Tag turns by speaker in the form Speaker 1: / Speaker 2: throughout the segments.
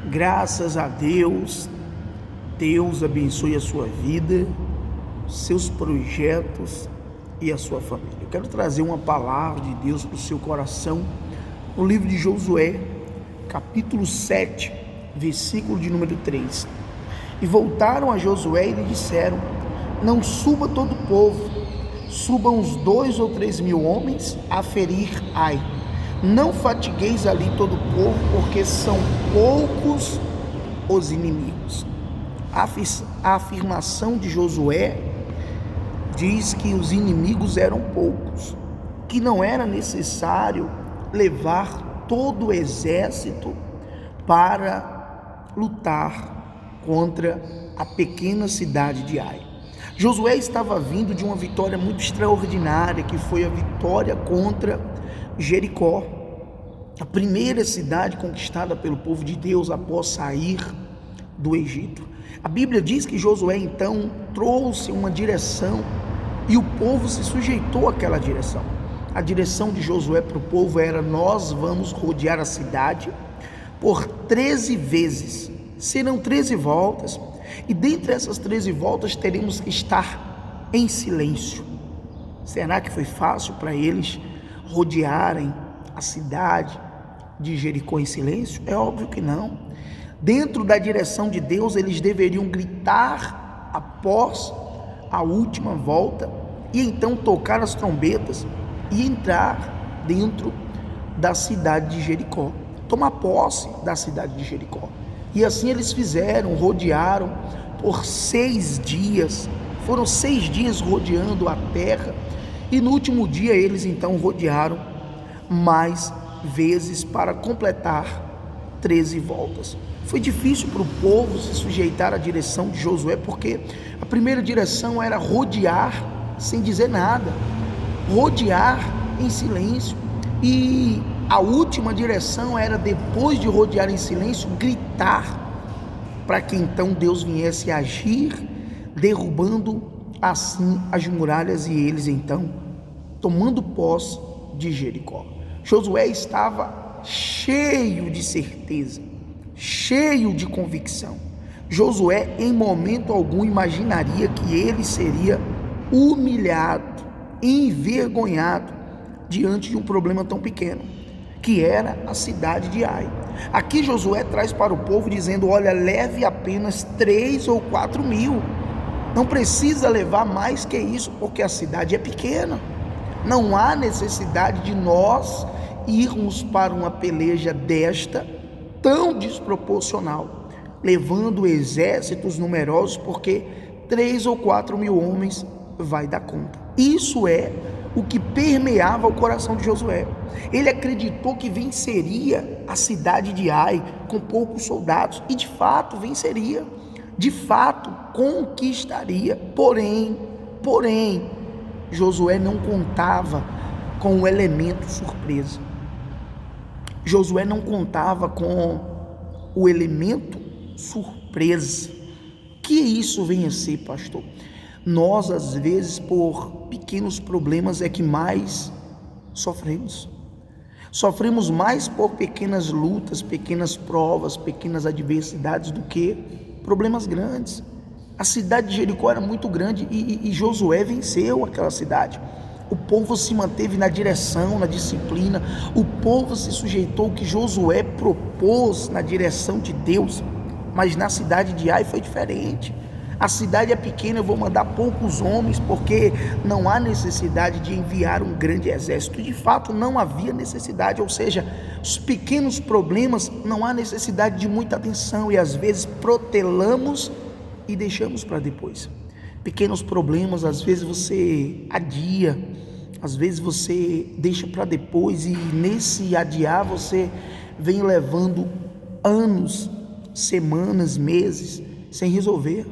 Speaker 1: Graças a Deus, Deus abençoe a sua vida, seus projetos e a sua família. Eu quero trazer uma palavra de Deus para o seu coração no livro de Josué, capítulo 7, versículo de número 3. E voltaram a Josué e lhe disseram: não suba todo o povo, subam uns 2 ou 3 mil homens a ferir Ai. Não fatigueis ali todo o povo, porque são poucos os inimigos. A afirmação de Josué diz que os inimigos eram poucos, que não era necessário levar todo o exército para lutar contra a pequena cidade de Ai. Josué estava vindo de uma vitória muito extraordinária, que foi a vitória contra Jericó, a primeira cidade conquistada pelo povo de Deus após sair do Egito. A Bíblia diz que Josué então trouxe uma direção e o povo se sujeitou àquela direção. A direção de Josué para o povo era: nós vamos rodear a cidade por 13 vezes, serão 13 voltas, e dentre essas 13 voltas teremos que estar em silêncio. Será que foi fácil para eles rodearem a cidade de Jericó em silêncio? É óbvio que não. Dentro da direção de Deus, eles deveriam gritar após a última volta e então tocar as trombetas e entrar dentro da cidade de Jericó, tomar posse da cidade de Jericó. E assim eles fizeram, rodearam por 6 dias, foram 6 dias rodeando a terra, e no último dia eles então rodearam mais vezes para completar 13 voltas. Foi difícil para o povo se sujeitar à direção de Josué, porque a primeira direção era rodear sem dizer nada, rodear em silêncio, e a última direção era, depois de rodear em silêncio, gritar, para que então Deus viesse agir, derrubando assim as muralhas e eles então tomando posse de Jericó. Josué estava cheio de certeza, cheio de convicção. Josué em momento algum imaginaria que ele seria humilhado, envergonhado diante de um problema tão pequeno, que era a cidade de Ai. Aqui Josué traz para o povo dizendo: olha, leve apenas 3 ou 4 mil, não precisa levar mais que isso, porque a cidade é pequena. Não há necessidade de nós irmos para uma peleja desta tão desproporcional, levando exércitos numerosos, porque 3 ou 4 mil homens vai dar conta. Isso é o que permeava o coração de Josué. Ele acreditou que venceria a cidade de Ai com poucos soldados, e de fato venceria, de fato conquistaria. Porém, Josué não contava com o elemento surpresa. Josué não contava com o elemento surpresa. Que isso vem a ser, pastor? Nós, às vezes, por pequenos problemas é que mais sofremos. Sofremos mais por pequenas lutas, pequenas provas, pequenas adversidades do que problemas grandes. A cidade de Jericó era muito grande e Josué venceu aquela cidade. O povo se manteve na direção, na disciplina. O povo se sujeitou ao que Josué propôs na direção de Deus. Mas na cidade de Ai foi diferente. A cidade é pequena, eu vou mandar poucos homens, porque não há necessidade de enviar um grande exército. De fato, não havia necessidade, ou seja, os pequenos problemas não há necessidade de muita atenção, e às vezes protelamos e deixamos para depois. Pequenos problemas, às vezes você adia, às vezes você deixa para depois, e nesse adiar você vem levando anos, semanas, meses sem resolver.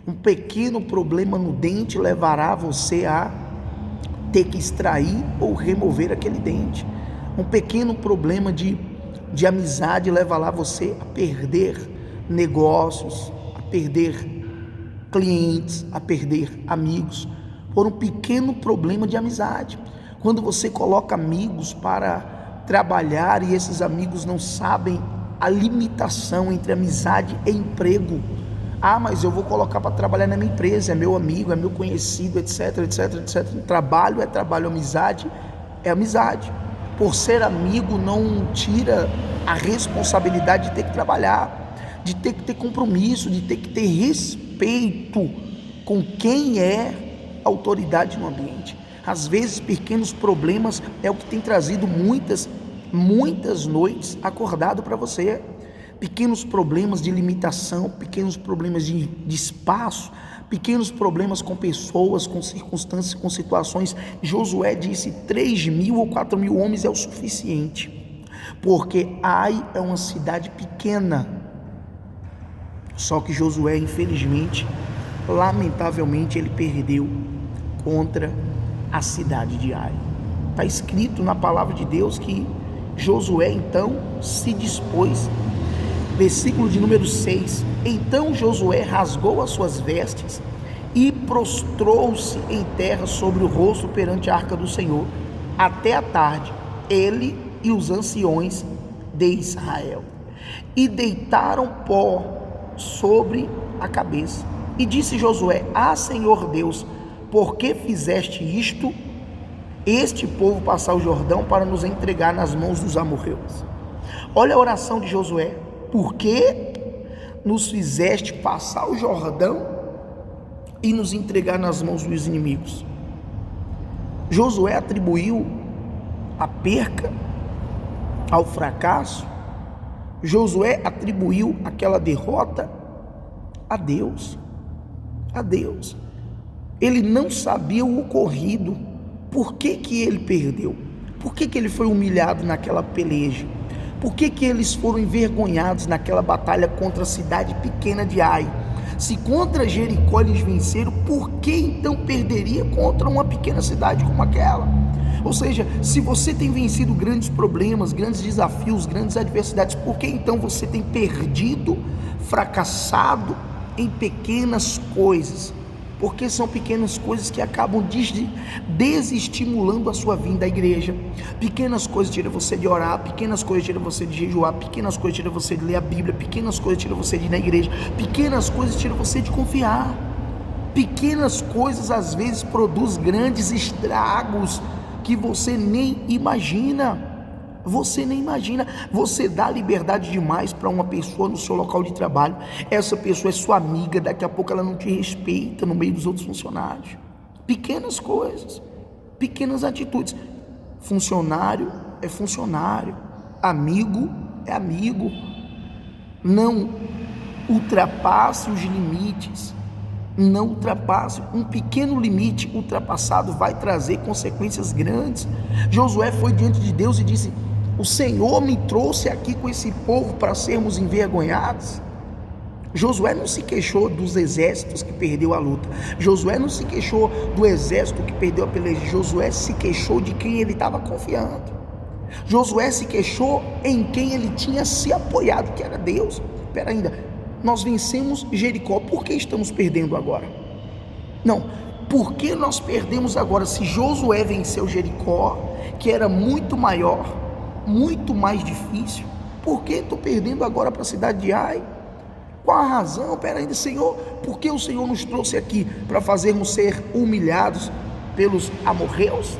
Speaker 1: Um pequeno problema no dente levará você a ter que extrair ou remover aquele dente. Um pequeno problema de amizade levará você a perder negócios, a perder clientes, a perder amigos, por um pequeno problema de amizade. Quando você coloca amigos para trabalhar e esses amigos não sabem a limitação entre amizade e emprego. Ah, mas eu vou colocar para trabalhar na minha empresa, é meu amigo, é meu conhecido, etc, etc, etc. Trabalho é trabalho, amizade é amizade. Por ser amigo não tira a responsabilidade de ter que trabalhar, de ter que ter compromisso, de ter que ter respeito com quem é autoridade no ambiente. Às vezes pequenos problemas é o que tem trazido muitas noites acordado para você. Pequenos problemas de limitação, pequenos problemas de espaço, pequenos problemas com pessoas, com circunstâncias, com situações. Josué disse: 3.000 ou 4.000 homens é o suficiente, porque Ai é uma cidade pequena. Só que Josué, infelizmente, lamentavelmente, ele perdeu contra a cidade de Ai. Está escrito na palavra de Deus que Josué então se dispôs. Versículo de número 6: Então Josué rasgou as suas vestes e prostrou-se em terra sobre o rosto perante a arca do Senhor até a tarde, ele e os anciões de Israel, e deitaram pó sobre a cabeça. E disse Josué: Ah, Senhor Deus, por que fizeste isto, este povo passar o Jordão para nos entregar nas mãos dos amorreus? Olha a oração de Josué: por que nos fizeste passar o Jordão e nos entregar nas mãos dos inimigos? Josué atribuiu a perca ao fracasso. Josué atribuiu aquela derrota a Deus. A Deus. Ele não sabia o ocorrido. Por que ele perdeu? Por que ele foi humilhado naquela peleja? Por que eles foram envergonhados naquela batalha contra a cidade pequena de Ai? Se contra Jericó eles venceram, por que então perderia contra uma pequena cidade como aquela? Ou seja, se você tem vencido grandes problemas, grandes desafios, grandes adversidades, por que então você tem perdido, fracassado em pequenas coisas? Porque são pequenas coisas que acabam desestimulando a sua vinda à igreja. Pequenas coisas tiram você de orar, pequenas coisas tiram você de jejuar, pequenas coisas tiram você de ler a Bíblia, pequenas coisas tiram você de ir na igreja, pequenas coisas tiram você de confiar. Pequenas coisas às vezes produzem grandes estragos que você nem imagina. Você nem imagina. Você dá liberdade demais para uma pessoa no seu local de trabalho. Essa pessoa é sua amiga, daqui a pouco ela não te respeita no meio dos outros funcionários. Pequenas coisas, pequenas atitudes. Funcionário é funcionário, amigo é amigo. Não ultrapasse os limites. Não ultrapasse. Um pequeno limite ultrapassado vai trazer consequências grandes. Josué foi diante de Deus e disse: o Senhor me trouxe aqui com esse povo para sermos envergonhados. Josué não se queixou dos exércitos que perdeu a luta. Josué não se queixou do exército que perdeu a peleja. Josué se queixou de quem ele estava confiando. Josué se queixou em quem ele tinha se apoiado, que era Deus. Espera ainda, nós vencemos Jericó, por que estamos perdendo agora? Não, por que nós perdemos agora? Se Josué venceu Jericó, que era muito maior, muito mais difícil, por que estou perdendo agora para a cidade de Ai? Qual a razão? Espera ainda, Senhor, por que o Senhor nos trouxe aqui? Para fazermos ser humilhados pelos amorreus?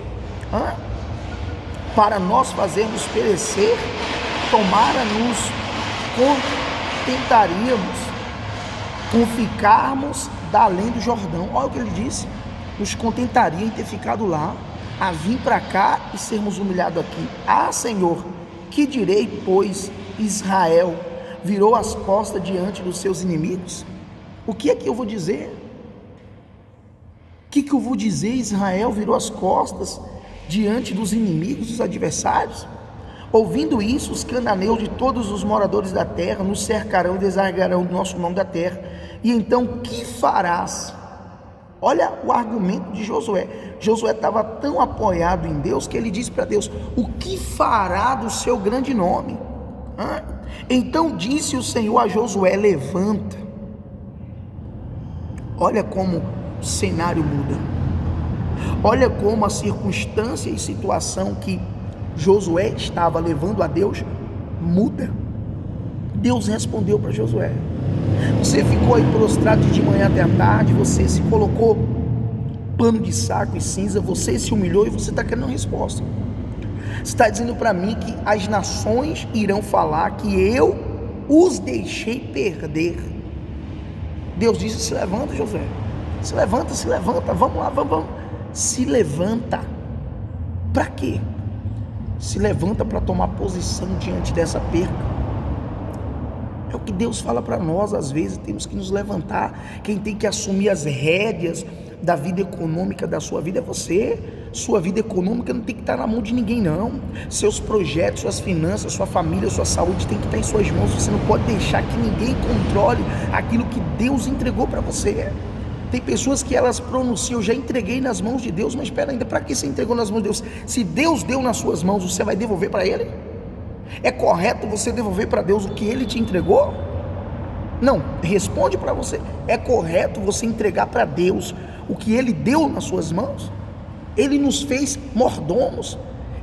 Speaker 1: Para nós fazermos perecer? Tomara nos contentaríamos com ficarmos da além do Jordão. Olha o que ele disse: nos contentaria em ter ficado lá, a vir para cá e sermos humilhados aqui. Ah, Senhor, que direi, pois Israel virou as costas diante dos seus inimigos? O que é que eu vou dizer? O que eu vou dizer? Israel virou as costas diante dos inimigos, dos adversários? Ouvindo isso, os cananeus de todos os moradores da terra nos cercarão e desargarão o nosso nome da terra. E então, que farás? Olha o argumento de Josué. Josué estava tão apoiado em Deus que ele disse para Deus: o que fará do seu grande nome? Então disse o Senhor a Josué: levanta. Olha como o cenário muda. Olha como a circunstância e situação que Josué estava levando a Deus muda. Deus respondeu para Josué. Você ficou aí prostrado de manhã até a tarde, você se colocou pano de saco e cinza, você se humilhou e você está querendo uma resposta. Você está dizendo para mim que as nações irão falar que eu os deixei perder. Deus disse: se levanta, Josué, se levanta, vamos lá, vamos. Se levanta. Para quê? Se levanta para tomar posição diante dessa perca. É o que Deus fala para nós. Às vezes temos que nos levantar. Quem tem que assumir as rédeas da vida econômica da sua vida é você. Sua vida econômica não tem que estar na mão de ninguém, não. Seus projetos, suas finanças, sua família, sua saúde tem que estar em suas mãos. Você não pode deixar que ninguém controle aquilo que Deus entregou para você. Tem pessoas que elas pronunciam: eu já entreguei nas mãos de Deus. Mas espera, ainda para que você entregou nas mãos de Deus? Se Deus deu nas suas mãos, você vai devolver para Ele? É correto você devolver para Deus o que Ele te entregou? Não, responde para você. É correto você entregar para Deus o que Ele deu nas suas mãos? Ele nos fez mordomos.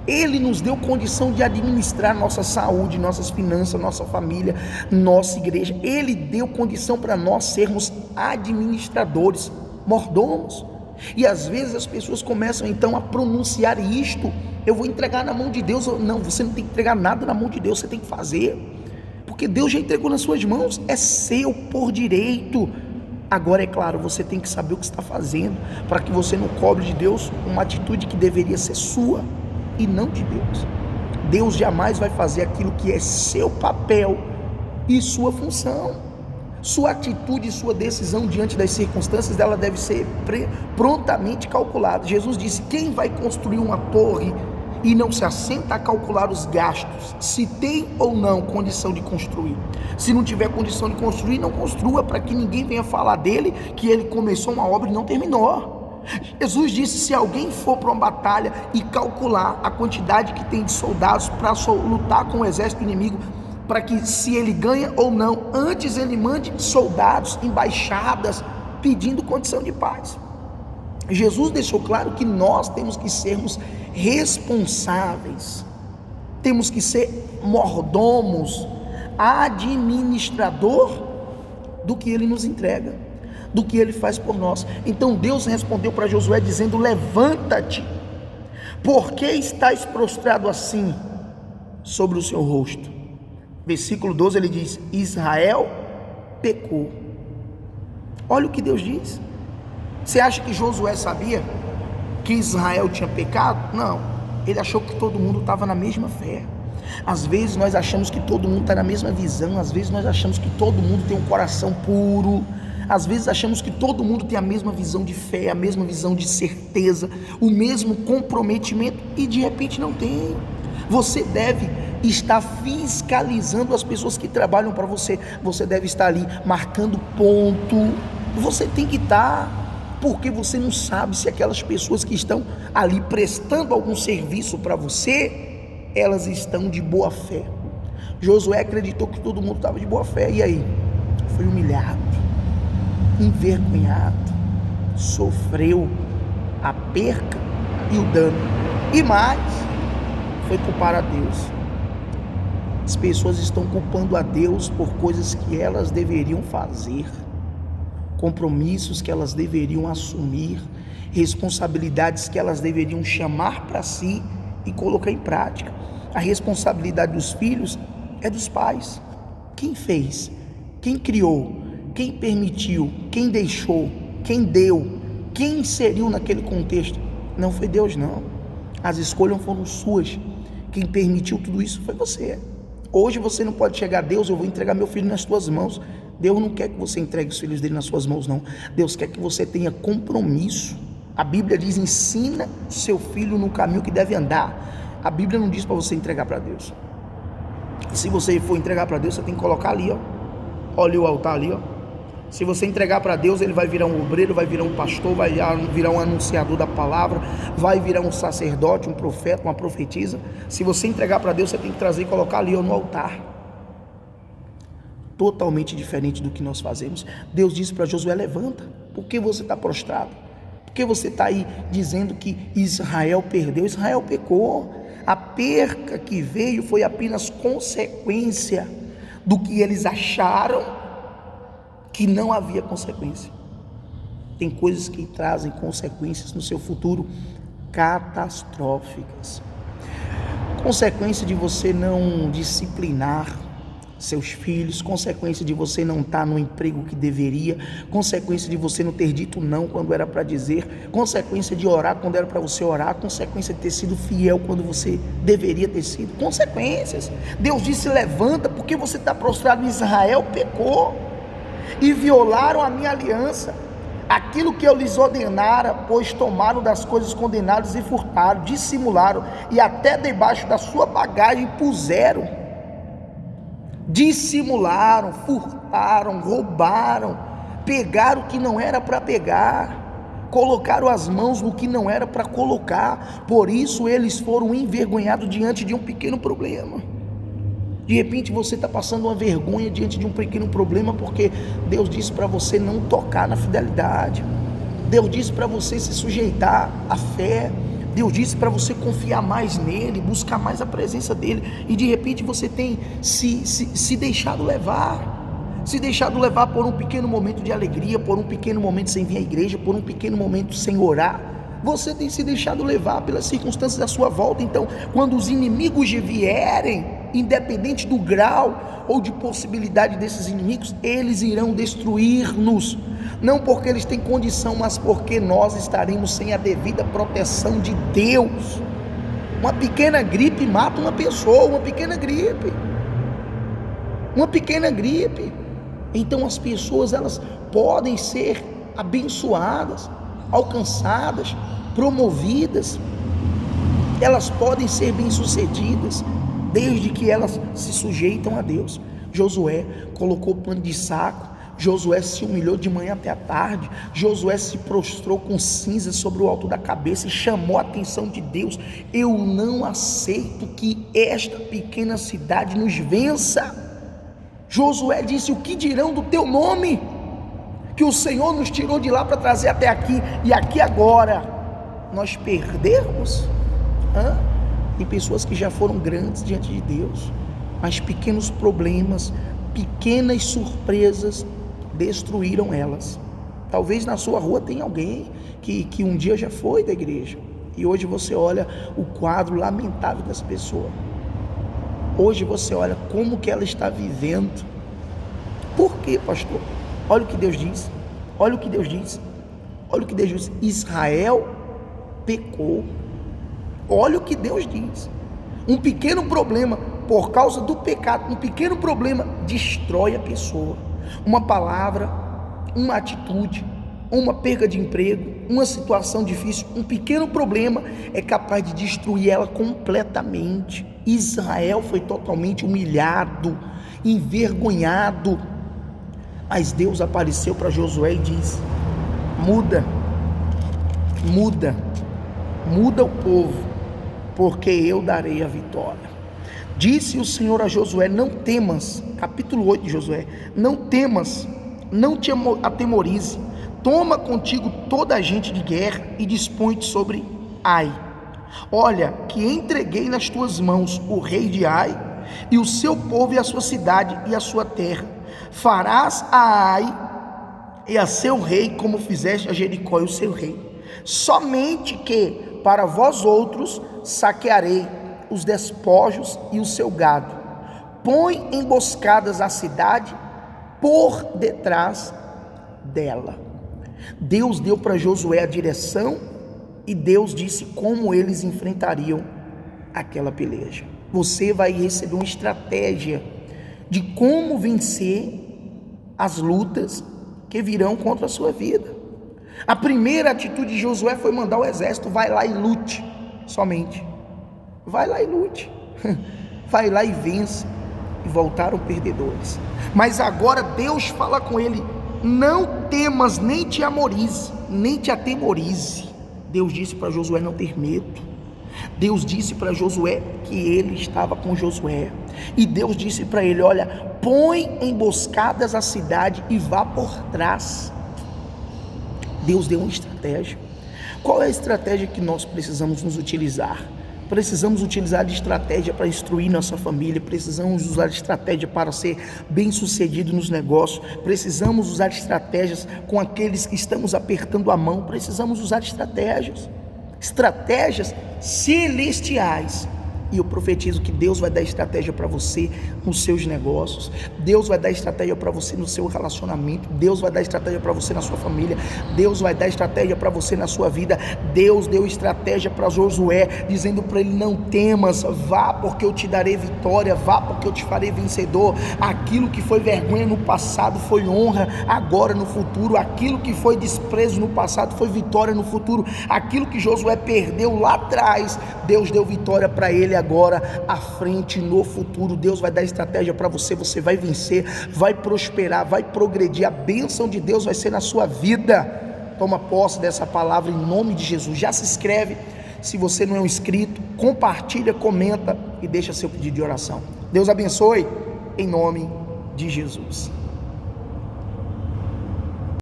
Speaker 1: Ele nos deu condição de administrar nossa saúde, nossas finanças, nossa família, nossa igreja. Ele deu condição para nós sermos administradores, mordomos. E às vezes as pessoas começam então a pronunciar isto: eu vou entregar na mão de Deus. Não, você não tem que entregar nada na mão de Deus, você tem que fazer, porque Deus já entregou nas suas mãos, é seu por direito. Agora, é claro, você tem que saber o que está fazendo, para que você não cobre de Deus uma atitude que deveria ser sua e não de Deus. Deus jamais vai fazer aquilo que é seu papel e sua função. Sua atitude e sua decisão diante das circunstâncias, ela deve ser prontamente calculada. Jesus disse: quem vai construir uma torre e não se assenta a calcular os gastos, se tem ou não condição de construir? Se não tiver condição de construir, não construa, para que ninguém venha falar dele que ele começou uma obra e não terminou. Jesus disse: se alguém for para uma batalha e calcular a quantidade que tem de soldados para lutar com o exército inimigo, para que se ele ganha ou não, antes ele mande soldados, embaixadas, pedindo condição de paz. Jesus deixou claro que nós temos que sermos responsáveis, temos que ser mordomos, administrador do que Ele nos entrega, do que Ele faz por nós. Então Deus respondeu para Josué dizendo: levanta-te, porque estás prostrado assim sobre o seu rosto. Versículo 12 ele diz: Israel pecou. Olha o que Deus diz. Você acha que Josué sabia que Israel tinha pecado? Não, ele achou que todo mundo estava na mesma fé. Às vezes nós achamos que todo mundo está na mesma visão, às vezes nós achamos que todo mundo tem um coração puro, às vezes achamos que todo mundo tem a mesma visão de fé, a mesma visão de certeza, o mesmo comprometimento, e de repente não tem. Você deve estar fiscalizando as pessoas que trabalham para você, você deve estar ali marcando ponto, você tem que estar, porque você não sabe se aquelas pessoas que estão ali prestando algum serviço para você, elas estão de boa fé. Josué acreditou que todo mundo estava de boa fé, e aí? Foi humilhado, envergonhado, sofreu a perca e o dano, e mais, foi culpar a Deus. As pessoas estão culpando a Deus por coisas que elas deveriam fazer, compromissos que elas deveriam assumir, responsabilidades que elas deveriam chamar para si e colocar em prática. A responsabilidade dos filhos é dos pais. Quem fez? Quem criou? Quem permitiu? Quem deixou? Quem deu? Quem inseriu naquele contexto? Não foi Deus, não. As escolhas foram suas. Quem permitiu tudo isso foi você. Hoje você não pode chegar a Deus: eu vou entregar meu filho nas tuas mãos. Deus não quer que você entregue os filhos dele nas suas mãos, não. Deus quer que você tenha compromisso. A Bíblia diz: ensina seu filho no caminho que deve andar. A Bíblia não diz para você entregar para Deus. E se você for entregar para Deus, você tem que colocar ali, ó. Olha o altar ali, ó. Se você entregar para Deus, ele vai virar um obreiro, vai virar um pastor, vai virar um anunciador da palavra, vai virar um sacerdote, um profeta, uma profetisa. Se você entregar para Deus, você tem que trazer e colocar ali, ó, no altar. Totalmente diferente do que nós fazemos. Deus disse para Josué: levanta. Por que você está prostrado? Por que você está aí dizendo que Israel perdeu? Israel pecou. A perca que veio foi apenas consequência do que eles acharam que não havia consequência. Tem coisas que trazem consequências no seu futuro catastróficas. Consequência de você não disciplinar seus filhos, consequência de você não estar no emprego que deveria, consequência de você não ter dito não quando era para dizer, consequência de orar quando era para você orar, consequência de ter sido fiel quando você deveria ter sido, consequências. Deus disse: levanta, porque você está prostrado. Israel pecou e violaram a minha aliança, aquilo que eu lhes ordenara, pois tomaram das coisas condenadas e furtaram, dissimularam, e até debaixo da sua bagagem puseram. Dissimularam, furtaram, roubaram, pegaram o que não era para pegar, colocaram as mãos no que não era para colocar. Por isso eles foram envergonhados diante de um pequeno problema. De repente você está passando uma vergonha diante de um pequeno problema, porque Deus disse para você não tocar na fidelidade, Deus disse para você se sujeitar à fé, Deus disse para você confiar mais nele, buscar mais a presença dele, e de repente você tem se deixado levar, por um pequeno momento de alegria, por um pequeno momento sem vir à igreja, por um pequeno momento sem orar. Você tem se deixado levar pelas circunstâncias à sua volta. Então, quando os inimigos vierem, independente do grau ou de possibilidade desses inimigos, eles irão destruir-nos, não porque eles têm condição, mas porque nós estaremos sem a devida proteção de Deus. Uma pequena gripe mata uma pessoa, uma pequena gripe. Então as pessoas, elas podem ser abençoadas, alcançadas, promovidas, elas podem ser bem-sucedidas, desde que elas se sujeitam a Deus. Josué colocou pano de saco, Josué se humilhou de manhã até a tarde, Josué se prostrou com cinza sobre o alto da cabeça e chamou a atenção de Deus: eu não aceito que esta pequena cidade nos vença. Josué disse: o que dirão do teu nome? Que o Senhor nos tirou de lá para trazer até aqui, e aqui agora nós perdermos? Tem pessoas que já foram grandes diante de Deus, mas pequenos problemas, pequenas surpresas destruíram elas. Talvez na sua rua tenha alguém que um dia já foi da igreja, e hoje você olha o quadro lamentável dessa pessoa. Hoje você olha como que ela está vivendo. Por quê, pastor? Olha o que Deus diz, Israel pecou. Olha o que Deus diz. Um pequeno problema, por causa do pecado, um pequeno problema destrói a pessoa. Uma palavra, uma atitude, uma perda de emprego, uma situação difícil, um pequeno problema é capaz de destruir ela completamente. Israel foi totalmente humilhado, envergonhado, mas Deus apareceu para Josué e disse: muda o povo, porque eu darei a vitória. Disse o Senhor a Josué: não temas, capítulo 8 de Josué, não temas, não te atemorize, toma contigo toda a gente de guerra e dispõe-te sobre Ai. Olha que entreguei nas tuas mãos o rei de Ai, e o seu povo e a sua cidade e a sua terra. Farás a Ai e a seu rei como fizeste a Jericó e o seu rei. Somente que para vós outros saquearei os despojos e o seu gado. Põe emboscadas à cidade por detrás dela. Deus deu para Josué a direção, e Deus disse como eles enfrentariam aquela peleja. Você vai receber uma estratégia de como vencer as lutas que virão contra a sua vida. A primeira atitude de Josué foi mandar o exército: vai lá e lute. Somente vai lá e lute, vai lá e vence. E voltaram perdedores. Mas agora Deus fala com ele: não temas, nem te atemorize. Deus disse para Josué não ter medo. Deus disse para Josué que ele estava com Josué, e Deus disse para ele: olha, põe emboscadas à cidade e vá por trás. Deus deu uma estratégia. Qual é a estratégia que nós precisamos nos utilizar Precisamos utilizar de estratégia para instruir nossa família, precisamos usar de estratégia para ser bem-sucedido nos negócios, precisamos usar de estratégias com aqueles que estamos apertando a mão, precisamos usar de estratégias celestiais. E eu profetizo que Deus vai dar estratégia para você nos seus negócios, Deus vai dar estratégia para você no seu relacionamento, Deus vai dar estratégia para você na sua família, Deus vai dar estratégia para você na sua vida. Deus deu estratégia para Josué, dizendo para ele: não temas, vá porque eu te darei vitória, vá porque eu te farei vencedor. Aquilo que foi vergonha no passado foi honra agora no futuro, aquilo que foi desprezo no passado foi vitória no futuro, aquilo que Josué perdeu lá atrás, Deus deu vitória para ele agora à frente, no futuro. Deus vai dar estratégia para você, você vai vencer, vai prosperar, vai progredir, a bênção de Deus vai ser na sua vida. Toma posse dessa palavra em nome de Jesus. Já se inscreve, se você não é um inscrito, compartilha, comenta e deixa seu pedido de oração. Deus abençoe, em nome de Jesus.